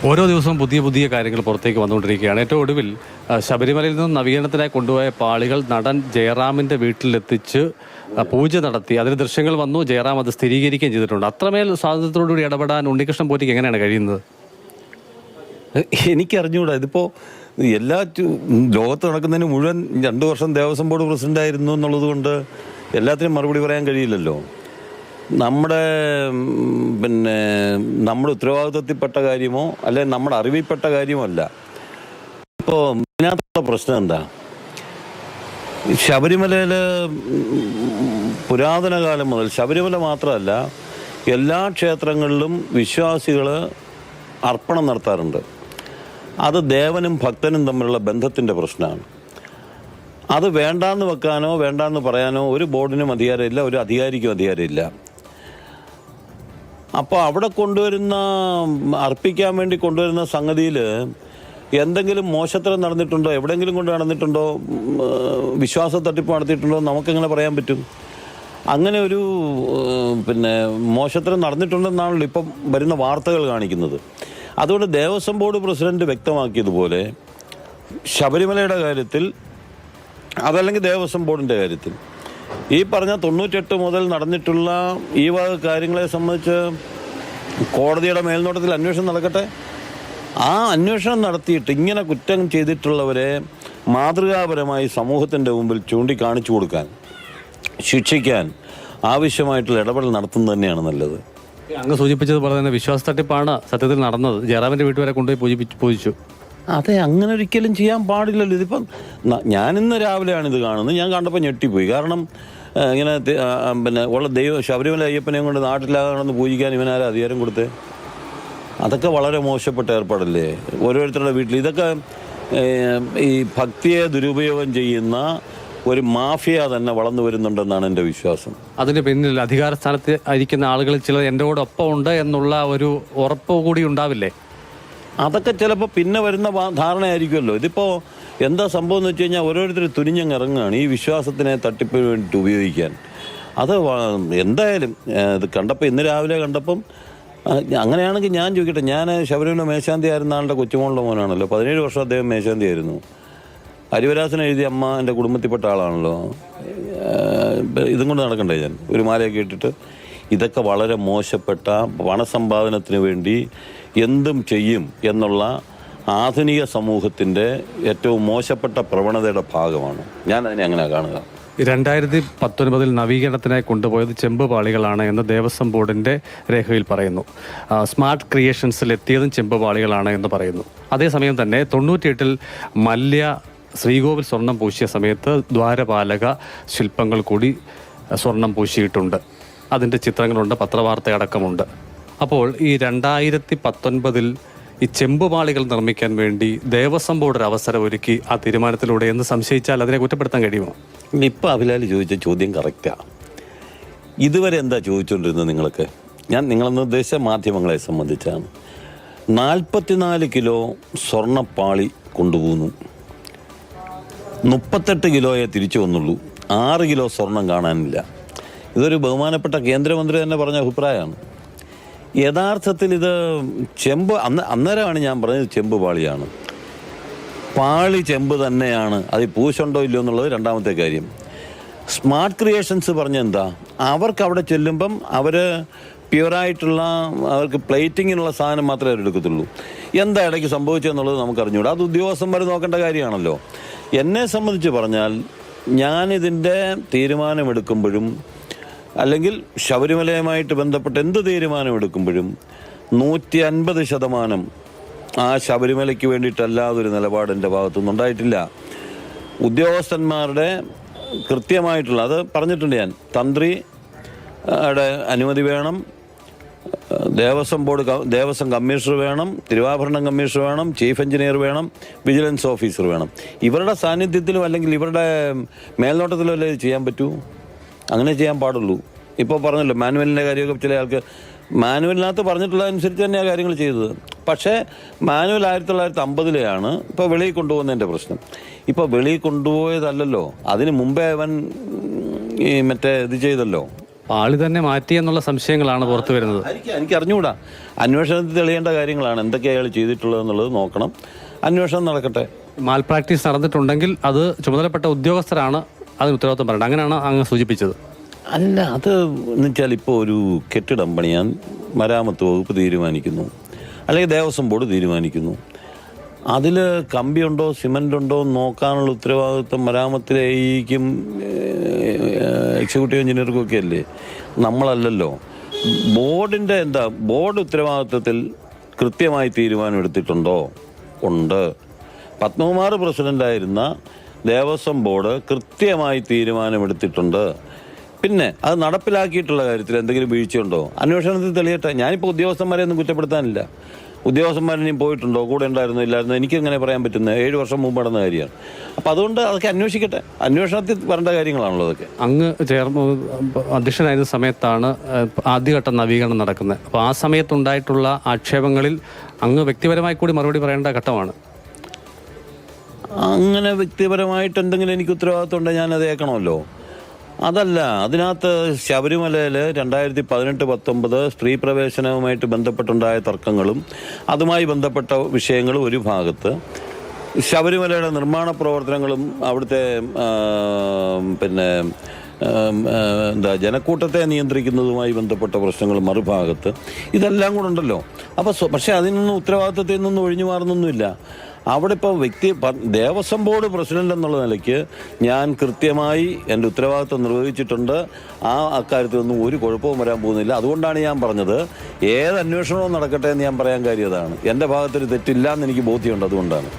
ഓരോ ദിവസവും പുതിയ പുതിയ കാര്യങ്ങൾ പുറത്തേക്ക് വന്നുകൊണ്ടിരിക്കുകയാണ്. ഏറ്റവും ഒടുവിൽ ശബരിമലയിൽ നിന്നും നവീകരണത്തിനായി കൊണ്ടുപോയ പാളികൾ നടൻ ജയറാമിൻ്റെ വീട്ടിലെത്തിച്ച് പൂജ നടത്തി. അതിന് ദൃശ്യങ്ങൾ വന്നു. ജയറാം അത് സ്ഥിരീകരിക്കുകയും ചെയ്തിട്ടുണ്ട്. അത്രമേൽ സ്വാതന്ത്ര്യത്തോടുകൂടി ഇടപെടാൻ ഉണ്ണികൃഷ്ണൻ പോറ്റിക്ക് എങ്ങനെയാണ് കഴിയുന്നത്? എനിക്കറിഞ്ഞുകൂടാ. ഇതിപ്പോൾ എല്ലാ ലോകത്ത് നടക്കുന്നതിന് മുഴുവൻ 2 വർഷം ദേവസ്വം ബോർഡ് പ്രസിഡൻ്റായിരുന്നു എന്നുള്ളത് കൊണ്ട് എല്ലാത്തിനും മറുപടി പറയാൻ കഴിയില്ലല്ലോ. നമ്മുടെ ഉത്തരവാദിത്വത്തിൽപ്പെട്ട കാര്യമോ അല്ലെങ്കിൽ നമ്മുടെ അറിവിൽപ്പെട്ട കാര്യമോ അല്ല. ഇപ്പോൾ ഇതിനകത്തുള്ള പ്രശ്നം എന്താ? ശബരിമലയിൽ പുരാതന കാലം മുതൽ, ശബരിമല മാത്രമല്ല എല്ലാ ക്ഷേത്രങ്ങളിലും വിശ്വാസികൾ അർപ്പണം നടത്താറുണ്ട്. അത് ദേവനും ഭക്തനും തമ്മിലുള്ള ബന്ധത്തിൻ്റെ പ്രശ്നമാണ്. അത് വേണ്ടാന്ന് വെക്കാനോ വേണ്ടാന്ന് പറയാനോ ഒരു ബോർഡിനും അധികാരമില്ല, ഒരു അധികാരിക്കും അധികാരമില്ല. അപ്പോൾ അവിടെ അർപ്പിക്കാൻ വേണ്ടി കൊണ്ടുവരുന്ന സംഗതിയിൽ എന്തെങ്കിലും മോശത്തരം നടന്നിട്ടുണ്ടോ, എവിടെയെങ്കിലും കൊണ്ട് നടന്നിട്ടുണ്ടോ, വിശ്വാസ തട്ടിപ്പ് നടത്തിയിട്ടുണ്ടോ നമുക്കെങ്ങനെ പറയാൻ പറ്റും? അങ്ങനെ ഒരു മോശത്തരം നടന്നിട്ടുണ്ടെന്നാണല്ലോ ഇപ്പം വരുന്ന വാർത്തകൾ കാണിക്കുന്നത്. അതുകൊണ്ട് ദേവസ്വം ബോർഡ് പ്രസിഡന്റ് വ്യക്തമാക്കിയതുപോലെ ശബരിമലയുടെ കാര്യത്തിൽ, അതല്ലെങ്കിൽ ദേവസ്വം ബോർഡിൻ്റെ കാര്യത്തിൽ, ഈ പറഞ്ഞ 98 മുതൽ നടന്നിട്ടുള്ള ഈ വക കാര്യങ്ങളെ സംബന്ധിച്ച് കോടതിയുടെ മേൽനോട്ടത്തിൽ അന്വേഷണം നടക്കട്ടെ. ആ അന്വേഷണം നടത്തിയിട്ട് ഇങ്ങനെ കുറ്റം ചെയ്തിട്ടുള്ളവരെ മാതൃകാപരമായി സമൂഹത്തിൻ്റെ മുമ്പിൽ ചൂണ്ടിക്കാണിച്ചു കൊടുക്കാൻ, ശിക്ഷിക്കാൻ ആവശ്യമായിട്ടുള്ള ഇടപെടൽ നടത്തുന്നത് തന്നെയാണ് നല്ലത്. അങ്ങ് സൂചിപ്പിച്ചതുപോലെ തന്നെ വിശ്വാസ തട്ടിപ്പാണ് സത്യത്തിൽ നടന്നത്. ജയറാമിൻ്റെ വീട്ടുവരെ കൊണ്ടുപോയി പൂജിച്ചു. അതെ, അങ്ങനെ ഒരിക്കലും ചെയ്യാൻ പാടില്ലല്ലോ. ഇതിപ്പം ഞാനിന്ന് രാവിലെയാണിത് കാണുന്നത്. ഞാൻ കണ്ടപ്പോൾ ഞെട്ടിപ്പോയി. കാരണം ഇങ്ങനെ ഉള്ള ശബരിമല അയ്യപ്പനെയും കൊണ്ട് നാട്ടിലാകണമെന്ന് പൂജിക്കാൻ ഇവനാരും അധികാരം കൊടുത്തേ? അതൊക്കെ വളരെ മോശപ്പെട്ട ഏർപ്പാടല്ലേ ഓരോരുത്തരുടെ വീട്ടിൽ. ഇതൊക്കെ ഈ ഭക്തിയെ ദുരുപയോഗം ചെയ്യുന്ന ഒരു മാഫിയ തന്നെ വളർന്നു വരുന്നുണ്ടെന്നാണ് എൻ്റെ വിശ്വാസം. അതിന് പിന്നിൽ അധികാര സ്ഥാനത്ത് ഇരിക്കുന്ന ആളുകൾ ചിലർ എൻ്റെ കൂടെ ഒപ്പം ഉണ്ട് എന്നുള്ള ഒരു ഉറപ്പ് കൂടി ഉണ്ടാവില്ലേ? അതൊക്കെ ചിലപ്പോൾ പിന്നെ വരുന്ന ധാരണയായിരിക്കുമല്ലോ. ഇതിപ്പോൾ എന്താ സംഭവം എന്ന് വെച്ച് കഴിഞ്ഞാൽ ഓരോരുത്തർ തുനിഞ്ഞങ്ങ് ഇറങ്ങുകയാണ് ഈ വിശ്വാസത്തിനെ തട്ടിപ്പിന് വേണ്ടിയിട്ട് ഉപയോഗിക്കാൻ. അത് എന്തായാലും ഇത് കണ്ടപ്പോൾ, ഇന്ന് രാവിലെ കണ്ടപ്പം, അങ്ങനെയാണെങ്കിൽ ഞാൻ ചോദിക്കട്ടെ, ഞാൻ ശബരിമല മേശാന്തി ആയിരുന്ന ആളുടെ കൊച്ചുമോളുടെ മോനാണല്ലോ. 17 വർഷം അദ്ദേഹം മേശാന്തി ആയിരുന്നു. ഹരിവരാസൻ എഴുതിയ അമ്മ എൻ്റെ കുടുംബത്തിൽപ്പെട്ട ആളാണല്ലോ. ഇതും കൊണ്ട് നടക്കണ്ടേ ഞാൻ ഒരു മാലയൊക്കെ ഇട്ടിട്ട്? ഇതൊക്കെ വളരെ മോശപ്പെട്ട പണസമ്പാദനത്തിന് വേണ്ടി എന്തും ചെയ്യും എന്നുള്ള ആധുനിക സമൂഹത്തിൻ്റെ ഏറ്റവും മോശപ്പെട്ട പ്രവണതയുടെ ഭാഗമാണ്. ഞാൻ അതിനെ അങ്ങനെ കാണുക. 2019 നവീകരണത്തിനായി കൊണ്ടുപോയത് ചെമ്പ് പാളികളാണ് എന്ന് ദേവസ്വം ബോർഡിൻ്റെ രേഖയിൽ പറയുന്നു. സ്മാർട്ട് ക്രിയേഷൻസിൽ എത്തിയതും ചെമ്പ് പാളികളാണ് എന്ന് പറയുന്നു. അതേസമയം തന്നെ 98 മല്യ ശ്രീകോവിൽ സ്വർണം പൂശിയ സമയത്ത് ദ്വാരപാലക ശില്പങ്ങൾ കൂടി സ്വർണം പൂശിയിട്ടുണ്ട്. അതിൻ്റെ ചിത്രങ്ങളുണ്ട്, പത്രവാർത്തയടക്കമുണ്ട്. അപ്പോൾ ഈ 2019 ഈ ചെമ്പുപാളികൾ നിർമ്മിക്കാൻ വേണ്ടി ദേവസ്വം ബോർഡ് ഒരു അവസരം ഒരുക്കി ആ തീരുമാനത്തിലൂടെ എന്ന് സംശയിച്ചാൽ അതിനെ കുറ്റപ്പെടുത്താൻ കഴിയുമോ? ഇപ്പം അഭിലാൽ ചോദിച്ച ചോദ്യം കറക്റ്റാണ്. ഇതുവരെ എന്താ ചോദിച്ചുകൊണ്ടിരുന്നത് നിങ്ങളൊക്കെ? നിങ്ങളെന്ന് ഉദ്ദേശിച്ച മാധ്യമങ്ങളെ സംബന്ധിച്ചാണ്. 44 കിലോ സ്വർണ്ണപ്പാളി കൊണ്ടുപോകുന്നു, 38 കിലോയെ തിരിച്ചു വന്നുള്ളൂ, 6 കിലോ സ്വർണം കാണാനില്ല. ഇതൊരു ബഹുമാനപ്പെട്ട കേന്ദ്രമന്ത്രി തന്നെ പറഞ്ഞ അഭിപ്രായമാണ്. യഥാർത്ഥത്തിൽ ഇത് അന്നേരമാണ് ഞാൻ പറഞ്ഞത് ചെമ്പ് പാളിയാണ്. പാളി ചെമ്പ് തന്നെയാണ്. അത് പൂശുണ്ടോ ഇല്ലയോ എന്നുള്ളത് രണ്ടാമത്തെ കാര്യം. സ്മാർട്ട് ക്രിയേഷൻസ് പറഞ്ഞ എന്താ, അവർക്ക് അവിടെ ചെല്ലുമ്പം അവർ പ്യുവറായിട്ടുള്ള, അവർക്ക് പ്ലേറ്റിങ്ങിനുള്ള സാധനം മാത്രമേ അവരെടുക്കത്തുള്ളൂ. എന്താ ഇടയ്ക്ക് സംഭവിച്ചതെന്നുള്ളത് നമുക്കറിഞ്ഞൂടാ. അത് ഉദ്യോഗസ്ഥന്മാർ നോക്കേണ്ട കാര്യമാണല്ലോ. എന്നെ സംബന്ധിച്ച് പറഞ്ഞാൽ ഞാനിതിൻ്റെ തീരുമാനമെടുക്കുമ്പോഴും അല്ലെങ്കിൽ ശബരിമലയുമായിട്ട് ബന്ധപ്പെട്ട് എന്ത് തീരുമാനമെടുക്കുമ്പോഴും 150% ആ ശബരിമലയ്ക്ക് വേണ്ടിയിട്ടല്ലാതൊരു നിലപാട് എൻ്റെ ഭാഗത്തുനിന്ന് ഉണ്ടായിട്ടില്ല. ഉദ്യോഗസ്ഥന്മാരുടെ കൃത്യമായിട്ടുള്ള, അത് പറഞ്ഞിട്ടുണ്ട് ഞാൻ, തന്ത്രിയുടെ അനുമതി വേണം, ദേവസ്വം കമ്മീഷണർ വേണം, തിരുവാഭരണം കമ്മീഷണർ വേണം, ചീഫ് എഞ്ചിനീയർ വേണം, വിജിലൻസ് ഓഫീസർ വേണം. ഇവരുടെ സാന്നിധ്യത്തിലും അല്ലെങ്കിൽ ഇവരുടെ മേൽനോട്ടത്തിലും അല്ലേ ചെയ്യാൻ പറ്റൂ? അങ്ങനെ ചെയ്യാൻ പാടുള്ളൂ. ഇപ്പോൾ പറഞ്ഞല്ലോ മാനുവലിൻ്റെ കാര്യമൊക്കെ ചില ആൾക്ക് മാനുവലിനകത്ത് പറഞ്ഞിട്ടുള്ളതനുസരിച്ച് തന്നെയാണ് കാര്യങ്ങൾ ചെയ്തത്. പക്ഷേ മാനുവൽ 1950 ഇപ്പോൾ വെളിയിൽ കൊണ്ടുപോകുന്നതിൻ്റെ പ്രശ്നം. ഇപ്പോൾ വെളിയിൽ കൊണ്ടുപോയതല്ലല്ലോ, അതിന് മുമ്പേ അവൻ ഇത് ചെയ്തല്ലോ, പാളി തന്നെ മാറ്റി എന്നുള്ള സംശയങ്ങളാണ് പുറത്തു വരുന്നത്. എനിക്ക് അറിഞ്ഞുകൂടാ. അന്വേഷണത്തിൽ തെളിയേണ്ട കാര്യങ്ങളാണ്. എന്തൊക്കെയാണ് അയാൾ ചെയ്തിട്ടുള്ളതെന്നുള്ളത് നോക്കണം. അന്വേഷണം നടക്കട്ടെ. മാൽ പ്രാക്ടീസ് നടന്നിട്ടുണ്ടെങ്കിൽ അത് ചുമതലപ്പെട്ട ഉദ്യോഗസ്ഥരാണ് അതിന് ഉത്തരവാദിത്വം പറയേണ്ടത്, അങ്ങനെയാണ് അങ്ങ് സൂചിപ്പിച്ചത്. അല്ല, അത് എന്ന് വെച്ചാൽ ഇപ്പോൾ ഒരു കെട്ടിടം പണിയാൻ മരാമത്ത് വകുപ്പ് തീരുമാനിക്കുന്നു, അല്ലെങ്കിൽ ദേവസ്വം ബോർഡ് തീരുമാനിക്കുന്നു. അതിൽ കമ്പിയുണ്ടോ സിമൻ്റ് ഉണ്ടോ എന്ന് നോക്കാനുള്ള ഉത്തരവാദിത്വം മരാമത്തിലേക്കും എക്സിക്യൂട്ടീവ് എഞ്ചിനീയർക്കും ഒക്കെ അല്ലേ, നമ്മളല്ലല്ലോ. ബോർഡിൻ്റെ ബോർഡ് ഉത്തരവാദിത്വത്തിൽ കൃത്യമായി തീരുമാനം എടുത്തിട്ടുണ്ടോ? ഉണ്ട്. പത്മകുമാർ പ്രസിഡൻ്റായിരുന്ന ദേവസ്വം ബോർഡ് കൃത്യമായി തീരുമാനമെടുത്തിട്ടുണ്ട്. പിന്നെ അത് നടപ്പിലാക്കിയിട്ടുള്ള കാര്യത്തിൽ എന്തെങ്കിലും വീഴ്ചയുണ്ടോ? അന്വേഷണത്തിൽ തെളിയട്ടെ. ഞാനിപ്പോൾ ഉദ്യോഗസ്ഥന്മാരെ ഒന്നും കുറ്റപ്പെടുത്താനില്ല. ഉദ്യോഗസ്ഥന്മാരിനിയും പോയിട്ടുണ്ടോ, കൂടെ ഉണ്ടായിരുന്നോ ഇല്ലായിരുന്നോ എനിക്കെങ്ങനെ പറയാൻ പറ്റുന്നത്? 7 വർഷം മുമ്പ് നടന്ന കാര്യമാണ്. അപ്പം അതുകൊണ്ട് അതൊക്കെ അന്വേഷിക്കട്ടെ. അന്വേഷണത്തിൽ വരേണ്ട കാര്യങ്ങളാണല്ലോ അതൊക്കെ. അങ്ങ് അധ്യക്ഷനായിരുന്ന സമയത്താണ് ആദ്യഘട്ട നവീകരണം നടക്കുന്നത്. അപ്പോൾ ആ സമയത്തുണ്ടായിട്ടുള്ള ആക്ഷേപങ്ങളിൽ അങ്ങ് വ്യക്തിപരമായി കൂടി മറുപടി പറയേണ്ട ഘട്ടമാണ്. അങ്ങനെ വ്യക്തിപരമായിട്ട് എന്തെങ്കിലും എനിക്ക് ഉത്തരവാദിത്വം ഉണ്ടെങ്കിൽ ഞാനത് ഏൽക്കണമല്ലോ. അതല്ല, അതിനകത്ത് ശബരിമലയിൽ 2018-19 സ്ത്രീ പ്രവേശനവുമായിട്ട് ബന്ധപ്പെട്ടുണ്ടായ തർക്കങ്ങളും അതുമായി ബന്ധപ്പെട്ട വിഷയങ്ങളും ഒരു ഭാഗത്ത്, ശബരിമലയുടെ നിർമ്മാണ പ്രവർത്തനങ്ങളും അവിടുത്തെ ജനക്കൂട്ടത്തെ നിയന്ത്രിക്കുന്നതുമായി ബന്ധപ്പെട്ട പ്രശ്നങ്ങൾ മറുഭാഗത്ത്, ഇതെല്ലാം കൂടെ ഉണ്ടല്ലോ. അപ്പോൾ പക്ഷേ അതിൽ നിന്നും ഉത്തരവാദിത്വത്തിൽ നിന്നും ഒഴിഞ്ഞു മാറുന്നൊന്നുമില്ല. അവിടെ ഇപ്പോൾ ദേവസ്വം ബോർഡ് പ്രസിഡന്റ് എന്നുള്ള നിലയ്ക്ക് ഞാൻ കൃത്യമായി എൻ്റെ ഉത്തരവാദിത്വം നിർവഹിച്ചിട്ടുണ്ട്. അക്കാര്യത്തിലൊന്നും ഒരു കുഴപ്പവും വരാൻ പോകുന്നില്ല. അതുകൊണ്ടാണ് ഞാൻ പറഞ്ഞത് ഏത് അന്വേഷണവും നടക്കട്ടെ എന്ന് ഞാൻ പറയാൻ കാര്യം അതാണ്. എൻ്റെ ഭാഗത്തൊരു തെറ്റില്ല എന്ന് എനിക്ക് ബോധ്യമുണ്ട്. അതുകൊണ്ടാണ്.